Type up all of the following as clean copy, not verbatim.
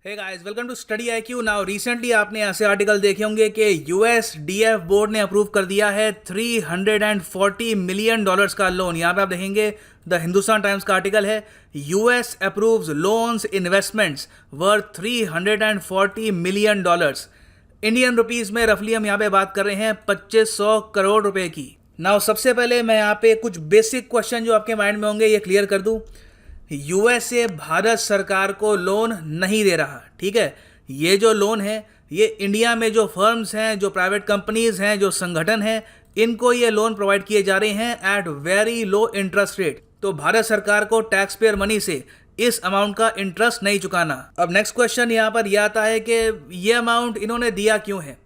Hey guys, welcome to study IQ. Now recently आपने ऐसे article देखे होंगे कि यूएसडीएफ बोर्ड ने अप्रूव कर दिया है $340 मिलियन का लोन। यहाँ पे आप देखेंगे द हिंदुस्तान टाइम्स का आर्टिकल है, US approves loans investments worth $340 million. Indian rupees में रफली हम यहाँ पे बात कर रहे हैं 2500 करोड़ रुपए की। नाउ सबसे पहले मैं यहाँ पे कुछ बेसिक क्वेश्चन जो आपके माइंड में होंगे ये क्लियर कर दूँ। यूएसए भारत सरकार को लोन नहीं दे रहा, ठीक है। ये जो लोन है ये इंडिया में जो फर्म्स हैं, जो प्राइवेट कंपनीज हैं, जो संगठन हैं, इनको ये लोन प्रोवाइड किए जा रहे हैं at very low interest rate. तो भारत सरकार को टैक्स पेयर मनी से इस अमाउंट का इंटरेस्ट नहीं चुकाना। अब नेक्स्ट क्वेश्चन यहाँ पर यह आता है कि ये अमाउंट इन्होंने दिया क्यों है।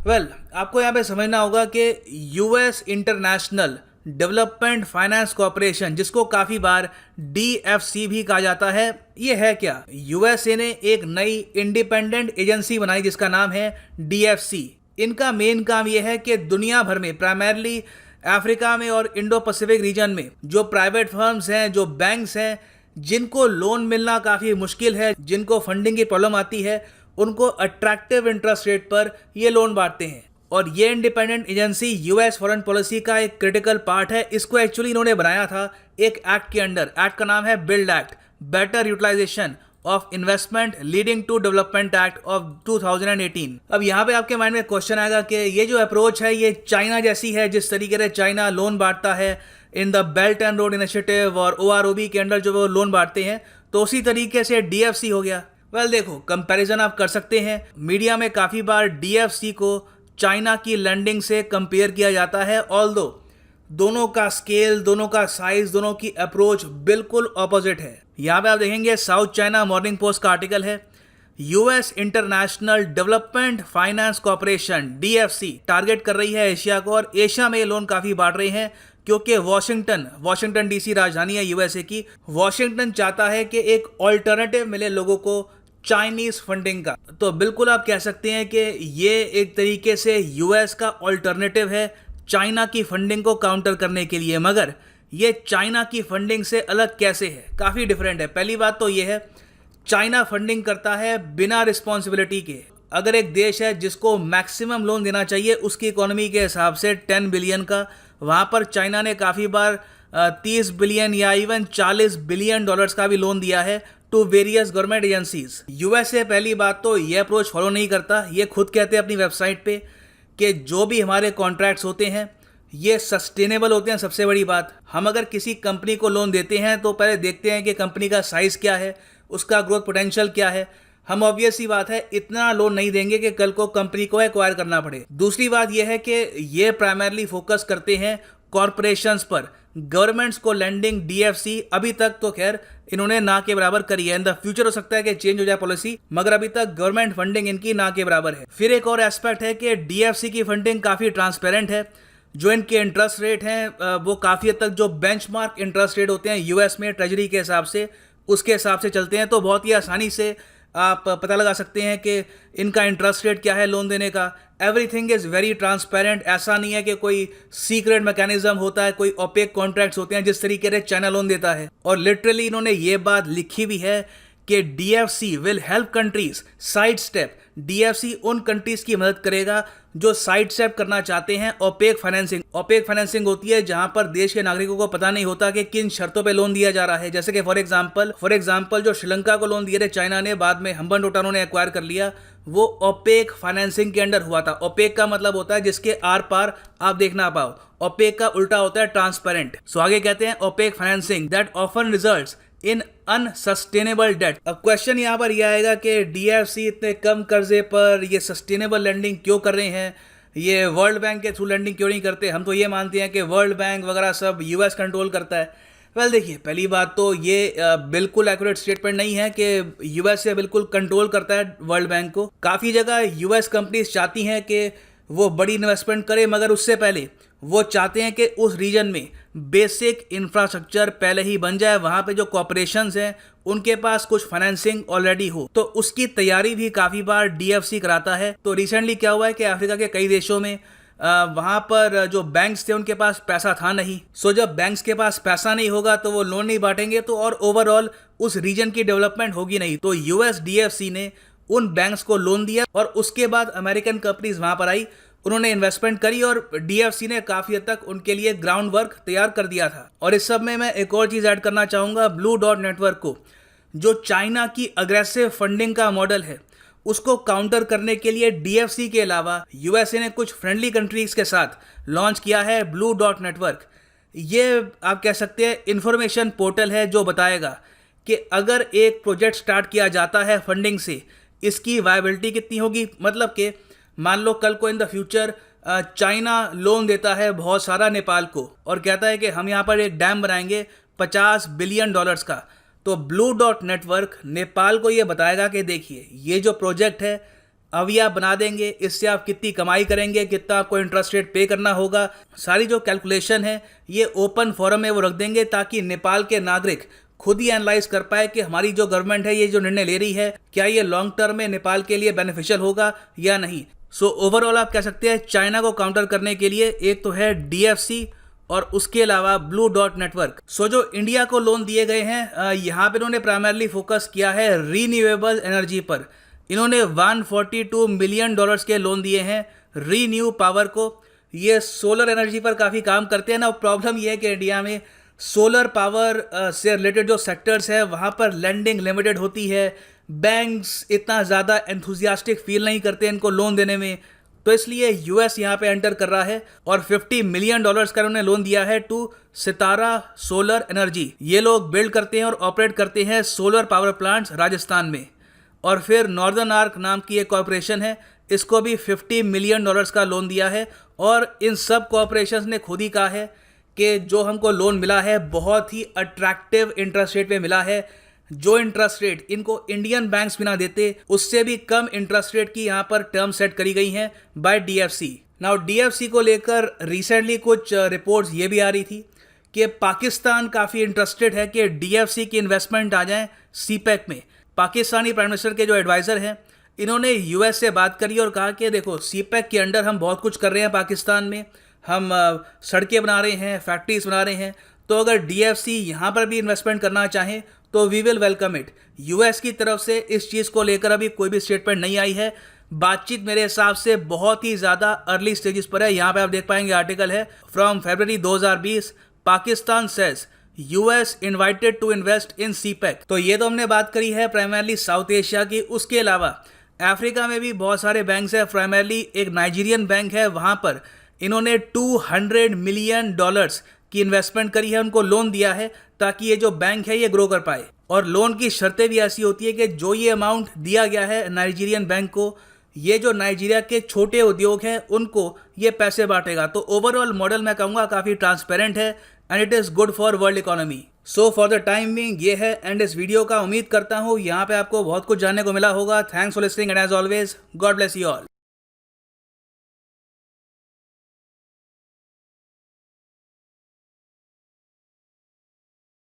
आपको यहाँ पे समझना होगा कि US international development finance corporation, जिसको काफ़ी बार डीएफसी भी कहा जाता है, ये है क्या। यूएसए ने एक नई इंडिपेंडेंट एजेंसी बनाई जिसका नाम है डीएफसी। इनका मेन काम ये है कि दुनिया भर में, प्राइमरली अफ्रीका में और इंडो पैसिफिक रीजन में, जो प्राइवेट फर्म्स हैं, जो बैंक्स हैं, जिनको लोन मिलना काफ़ी मुश्किल है, जिनको फंडिंग की प्रॉब्लम आती है, उनको अट्रैक्टिव इंटरेस्ट रेट पर ये लोन बांटते हैं। और ये independent agency US foreign policy का एक क्रिटिकल पार्ट है। इसको एक्चुअली इन्होंने बनाया था एक एक्ट के अंडर। एक्ट का नाम है build act, better utilization of investment leading to development act of 2018। अब यहाँ पे आपके माइंड में क्वेश्चन आएगा कि ये जो अप्रोच है ये चाइना जैसी है, जिस तरीके से चाइना लोन बांटता है in the belt and road initiative और ओआरओबी के अंडर जो वो लोन बांटते हैं, तो उसी तरीके से डीएफसी हो गया। देखो, कंपैरिजन आप कर सकते हैं। मीडिया में काफ़ी बार डीएफसी को चाइना की लैंडिंग से कंपेयर किया जाता है, ऑल्दो दोनों का स्केल, दोनों का साइज, दोनों की अप्रोच बिल्कुल ऑपोजिट है। यहाँ पे आप देखेंगे साउथ चाइना मॉर्निंग पोस्ट का आर्टिकल है, US international development finance corporation DFC target कर रही है एशिया को, और एशिया में ये लोन काफ़ी बांट रहे हैं क्योंकि वॉशिंगटन डीसी राजधानी है यूएसए की। वॉशिंगटन चाहता है कि एक ऑल्टरनेटिव मिले लोगों को चाइनीज फंडिंग का। तो बिल्कुल आप कह सकते हैं कि ये एक तरीके से यूएस का ऑल्टरनेटिव है चाइना की फंडिंग को काउंटर करने के लिए। मगर ये चाइना की फंडिंग से अलग कैसे है, काफ़ी डिफरेंट है। पहली बात तो ये है, चाइना फंडिंग करता है बिना रिस्पॉन्सिबिलिटी के। अगर एक देश है जिसको मैक्सिमम लोन देना चाहिए उसकी इकोनॉमी के हिसाब से 10 बिलियन का, वहाँ पर चाइना ने काफ़ी बार 30 बिलियन या इवन $40 बिलियन का भी लोन दिया है to various government agencies. USA पहली बात तो ये अप्रोच फॉलो नहीं करता। ये खुद कहते हैं अपनी वेबसाइट पे कि जो भी हमारे कॉन्ट्रैक्ट्स होते हैं ये सस्टेनेबल होते हैं। सबसे बड़ी बात, हम अगर किसी कंपनी को लोन देते हैं तो पहले देखते हैं कि कंपनी का साइज़ क्या है, उसका ग्रोथ पोटेंशियल क्या है। हम ऑब्वियस सी बात है इतना लोन नहीं देंगे कि कल को कंपनी को एक्वायर करना पड़े। दूसरी बात यह है कि ये प्राइमरली फोकस करते हैं कॉरपोरेशंस पर। गवर्नमेंट्स को लैंडिंग डीएफसी अभी तक तो खैर इन्होंने ना के बराबर करी है। इन द फ्यूचर हो सकता है कि चेंज हो जाए पॉलिसी, मगर अभी तक गवर्नमेंट फंडिंग इनकी ना के बराबर है। फिर एक और एस्पेक्ट है कि डीएफसी की फंडिंग काफ़ी ट्रांसपेरेंट है। जो इनके इंटरेस्ट रेट हैं वो काफ़ी हद तक जो बेंचमार्क इंटरेस्ट रेट होते हैं यूएस में ट्रेजरी के हिसाब से, उसके हिसाब से चलते हैं। तो बहुत ही आसानी से आप पता लगा सकते हैं कि इनका इंटरेस्ट रेट क्या है लोन देने का। Everything is very transparent. ऐसा नहीं है कि कोई सीक्रेट मैकेनिज्म होता है, कोई ओपेक कॉन्ट्रैक्ट्स होते हैं जिस तरीके से चाइना लोन देता है। और लिटरली इन्होंने ये बात लिखी भी है कि DFC will help countries side step. DFC उन कंट्रीज की मदद करेगा जो साइड स्टेप करना चाहते हैं ओपेक फाइनेंसिंग। ओपेक फाइनेंसिंग होती है जहां पर देश के नागरिकों को पता नहीं होता कि किन शर्तों पे लोन दिया जा रहा है। जैसे कि फॉर एग्जांपल जो श्रीलंका को लोन दिए थे चाइना ने, बाद में हम्बन टोटा ने एक्वायर कर लिया, वो ओपेक फाइनेंसिंग के अंडर हुआ था। ओपेक का मतलब होता है जिसके आर पार आप देख ना पाओ। ओपेक का उल्टा होता है ट्रांसपेरेंट। सो आगे कहते हैं opaque financing that often results in unsustainable debt. अब क्वेश्चन यहाँ पर यह आएगा कि डीएफसी इतने कम कर्जे पर ये सस्टेनेबल लैंडिंग क्यों कर रहे हैं, ये वर्ल्ड बैंक के थ्रू लैंडिंग क्यों नहीं करते। हम तो ये मानते हैं कि वर्ल्ड बैंक वगैरह सब यूएस कंट्रोल करता है। देखिए, पहली बात तो ये बिल्कुल एक्यूरेट स्टेटमेंट नहीं है कि यूएस से बिल्कुल कंट्रोल करता है वर्ल्ड बैंक को। काफ़ी जगह यूएस कंपनीज चाहती हैं कि वो बड़ी इन्वेस्टमेंट करे, मगर उससे पहले वो चाहते हैं कि उस रीजन में बेसिक इंफ्रास्ट्रक्चर पहले ही बन जाए, वहाँ पे जो कॉर्पोरेशंस हैं उनके पास कुछ फाइनेंसिंग ऑलरेडी हो। तो उसकी तैयारी भी काफ़ी बार डीएफसी कराता है। तो रिसेंटली क्या हुआ है कि अफ्रीका के कई देशों में वहाँ पर जो बैंक्स थे उनके पास पैसा था नहीं। सो जब बैंक्स के पास पैसा नहीं होगा तो वो लोन नहीं बांटेंगे, तो और ओवरऑल उस रीजन की डेवलपमेंट होगी नहीं। तो USDFC ने उन बैंक्स को लोन दिया और उसके बाद अमेरिकन कंपनीज वहाँ पर आई, उन्होंने इन्वेस्टमेंट करी और DFC ने काफ़ी हद तक उनके लिए ग्राउंड वर्क तैयार कर दिया था। और इस सब में मैं एक और चीज़ ऐड करना चाहूँगा, ब्लू डॉट नेटवर्क को, जो चाइना की अग्रेसिव फंडिंग का मॉडल है उसको काउंटर करने के लिए DFC के अलावा USA ने कुछ फ्रेंडली कंट्रीज के साथ लॉन्च किया है ब्लू डॉट नेटवर्क। ये आप कह सकते हैं इंफॉर्मेशन पोर्टल है जो बताएगा कि अगर एक प्रोजेक्ट स्टार्ट किया जाता है फंडिंग से, इसकी वायबिलिटी कितनी होगी। मतलब कि मान लो कल को in the future China loan देता है बहुत सारा नेपाल को और कहता है कि हम यहाँ पर एक डैम बनाएंगे $50 बिलियन का, तो ब्लू डॉट नेटवर्क नेपाल को ये बताएगा कि देखिए ये जो प्रोजेक्ट है अभी आप बना देंगे, इससे आप कितनी कमाई करेंगे, कितना आपको इंटरेस्ट रेट पे करना होगा, सारी जो कैलकुलेशन है ये ओपन फोरम में वो रख देंगे ताकि नेपाल के नागरिक खुद ही एनालाइज कर पाए कि हमारी जो गवर्नमेंट है ये जो निर्णय ले रही है क्या ये लॉन्ग टर्म में नेपाल के लिए बेनिफिशियल होगा या नहीं। सो ओवरऑल आप कह सकते हैं चाइना को काउंटर करने के लिए एक तो है DFC और उसके अलावा ब्लू डॉट नेटवर्क। सो जो इंडिया को लोन दिए गए हैं यहाँ पे इन्होंने प्राइमरली फोकस किया है रीन्यूएबल एनर्जी पर। इन्होंने $142 मिलियन के लोन दिए हैं रीन्यू पावर को। ये सोलर एनर्जी पर काफ़ी काम करते हैं ना। प्रॉब्लम ये है कि इंडिया में सोलर पावर से रिलेटेड जो सेक्टर्स है वहाँ पर लेंडिंग लिमिटेड होती है, बैंक्स इतना ज़्यादा एंथुजियास्टिक फील नहीं करते इनको लोन देने में, तो इसलिए US यहाँ पे एंटर कर रहा है और $50 मिलियन का उन्होंने लोन दिया है टू सितारा सोलर एनर्जी। ये लोग बिल्ड करते हैं और ऑपरेट करते हैं सोलर पावर प्लांट्स राजस्थान में। और फिर नॉर्दर्न आर्क नाम की एक कॉरपोरेशन है, इसको भी $50 मिलियन का लोन दिया है। और इन सब कॉरपोरेशंस ने खुद ही कहा है कि जो हमको लोन मिला है बहुत ही अट्रैक्टिव इंटरेस्ट रेट पे मिला है। जो इंटरेस्ट रेट इनको इंडियन बैंक्स भी ना देते उससे भी कम इंटरेस्ट रेट की यहाँ पर टर्म सेट करी गई हैं बाय DFC। नाउ DFC को लेकर रिसेंटली कुछ रिपोर्ट्स ये भी आ रही थी कि पाकिस्तान काफ़ी इंटरेस्टेड है कि DFC की इन्वेस्टमेंट आ जाए CPEC में। पाकिस्तानी प्राइम मिनिस्टर के जो एडवाइज़र हैं इन्होंने US से बात करी और कहा कि देखो CPEC के अंडर हम बहुत कुछ कर रहे हैं पाकिस्तान में, हम सड़कें बना रहे हैं, फैक्ट्रीज बना रहे हैं, तो अगर DFC यहाँ पर भी इन्वेस्टमेंट करना चाहें तो we will welcome it. US की तरफ से इस चीज़ को लेकर अभी कोई भी स्टेटमेंट नहीं आई है। बातचीत मेरे हिसाब से बहुत ही ज़्यादा अर्ली स्टेजेस पर है। यहाँ पे आप देख पाएंगे आर्टिकल है from February 2020 Pakistan says US invited to invest in CPEC। तो ये तो हमने बात करी है प्राइमरली साउथ एशिया की। उसके अलावा अफ्रीका में भी बहुत सारे बैंक्स हैं। प्राइमरली एक नाइजीरियन बैंक है, वहाँ पर इन्होंने $200 मिलियन की इन्वेस्टमेंट करी है, उनको लोन दिया है ताकि ये जो बैंक है ये ग्रो कर पाए। और लोन की शर्तें भी ऐसी होती है कि जो ये अमाउंट दिया गया है नाइजीरियन बैंक को, ये जो नाइजीरिया के छोटे उद्योग हैं उनको ये पैसे बांटेगा। तो ओवरऑल मॉडल मैं कहूँगा काफ़ी ट्रांसपेरेंट है and it is good for world economy. So for the time being ये है एंड इस वीडियो का। उम्मीद करता हूँ यहाँ पे आपको बहुत कुछ जानने को मिला होगा। Thanks for listening and as always God bless you all.